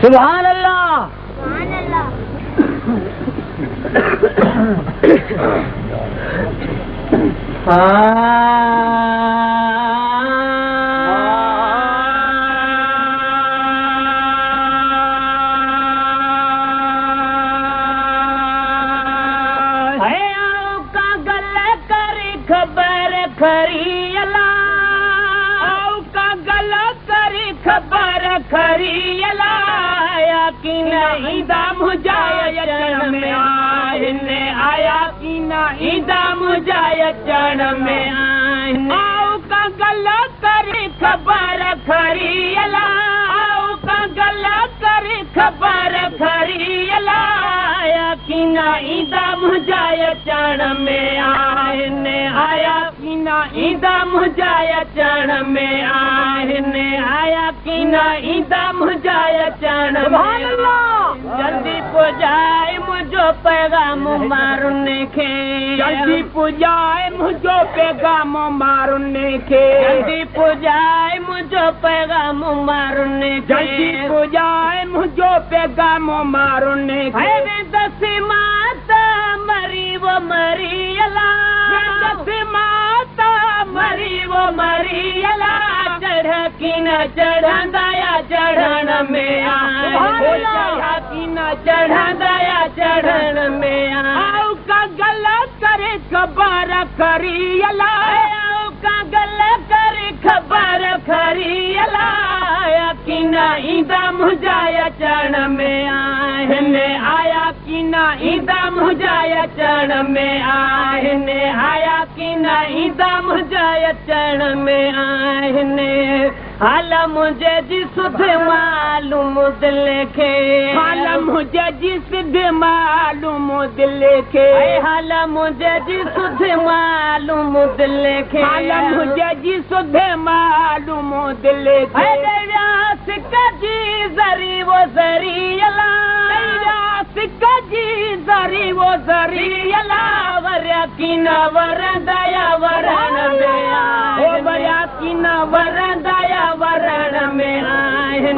सुभान अल्लाह, सुभान अल्लाह। खबर खरी अल्लाह का गलत करी खबर खरी अल्लाह कि नहीं दाम जाय चरण में आने आया कि नहीं दाम जाय चरण में आने का गलत करी खबर खरी अल्लाह का गलत करी खबर खरी अल्लाह कि नहीं दाम जाय चरण में आने आया कि नहीं दाम जाय चरण में आने आया कि नहीं दाम जाय चरण में जल्दी पुजाए मुझो पैगाम मारने के जल्दी पुजाए मुझो पैगाम मारने के जल्दी पुजाए मुझो पैगाम मारने के जल्दी पुजाए मुझो पैगाम मारने के दस माता मरी वो मरी अल्लाह दस माता मरी वो मरी अल्लाह चढ़ की न चढ़ दया चढ़न में आया की न चढ़ दया चढ़न में आओ का गलत करे खबर खरी अल्लाह का गलत करे खबर खरी अल्लाह कि नहीं दाम जाय चरण में आने आया कि नहीं दाम जाय चरण में आने आया कि नहीं दाम जाय चरण में आने हाला मुझे जिस मालूम दिल के हाला मुझे जिस मालूम दिल के हाला मुझे जिस मालूम दिल के हाला मुझे जिस मालूम दिल के सिक्का जी जरी वो जरी अल्लाह सिक्का जी जरी वो जरी अल्लाह वरया की न वर दया वरण में आए वरया की न वर दया वरण में आए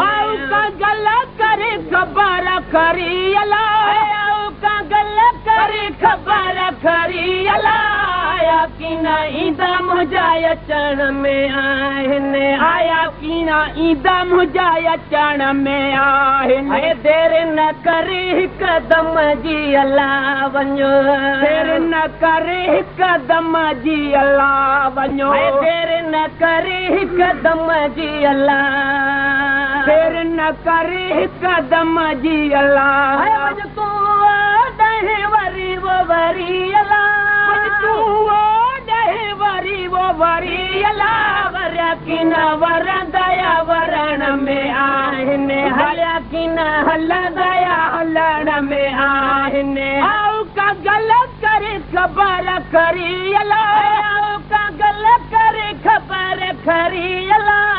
का गलत करे खबर खरी अल्लाह का गलत करे खबर खरी अल्लाह कि नहीं दाम जाय चरण में आने आया कि नहीं दाम जाय चरण में आने देर न करे कदम जी अल्लाह वञो देर न करे कदम जी अल्लाह वञो देर न करे कदम जी अल्लाह देर न करे कदम जी अल्लाह तू दहे वरी वो वरी अल्लाह तू दहे वरी वो वरी अल्लाह वरया कि न वर दया वरण में आने हल्या कि न हल दया हलण में आने आओ का गलत करे खबर खरी अल्लाह का गलत करे खबर खरी अल्लाह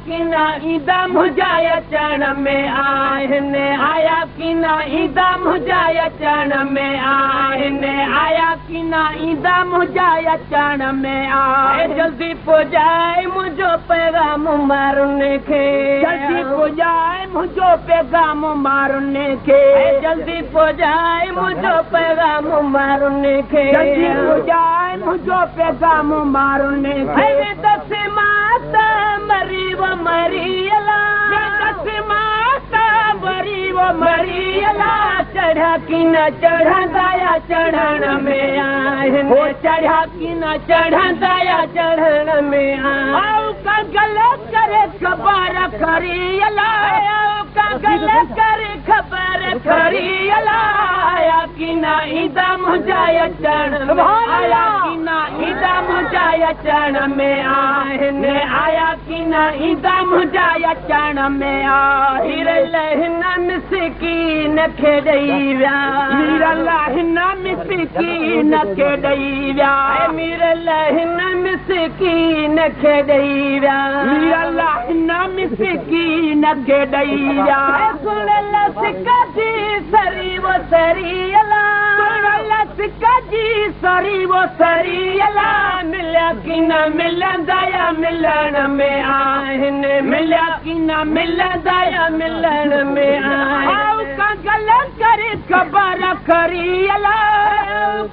कि नहीं दाम जाय चरण में आने आया कि नहीं दाम जाय चरण में आने आया कि नहीं दाम जाय चरण में आए जल्दी पुजाए मुझो पैगाम मारने के जल्दी पुजाए मुझो पैगाम मारने के जल्दी पुजाए मुझो पैगाम मारने के जल्दी पुजाए मुझो पैगाम मारने के दस माता मरी वो मरी अल्लाह दस माता मरी वो मरी अल्लाह चढ़ा कि न चढ़ा दया चढ़न में आए वो चढ़ा कि न चढ़ा दया चढ़न में आओ का गलत करे खबर खरी अलाया का गल करे खबर खरी अलाया कि ना ईदा मुझाया चरण आया कि ना ईदा मुझाया चरण में आहने आया कि ना ईदा मुझाया चरण में आहिर लहना मिसकीन खे ॾेई विया मीर लहना मिसकीन खे ॾेई विया मीर लहना मिसकीन खे ॾेई विया मीर लहना मिसकीन खे ॾेई विया सुन लसिका जी सरी वो सरी अला सुन लसिका जी सरी वो सरी अला मिलिया कि न मिलंदा या मिलण में आहिनि मिलिया कि न मिलंदा या मिलण में आहिनि का गल करे खबर खरी अला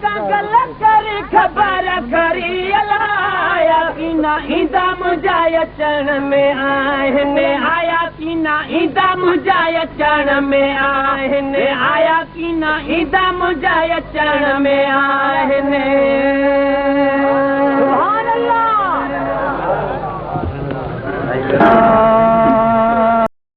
का गल करे खबर खरी अला आया कि न ईदा मुझाया चरण में आहिनि आया कि न ईदा मुझाया चरण में आहिनि आया कि न ईदा मुझाया चरण में आहिनि सुभान अल्लाह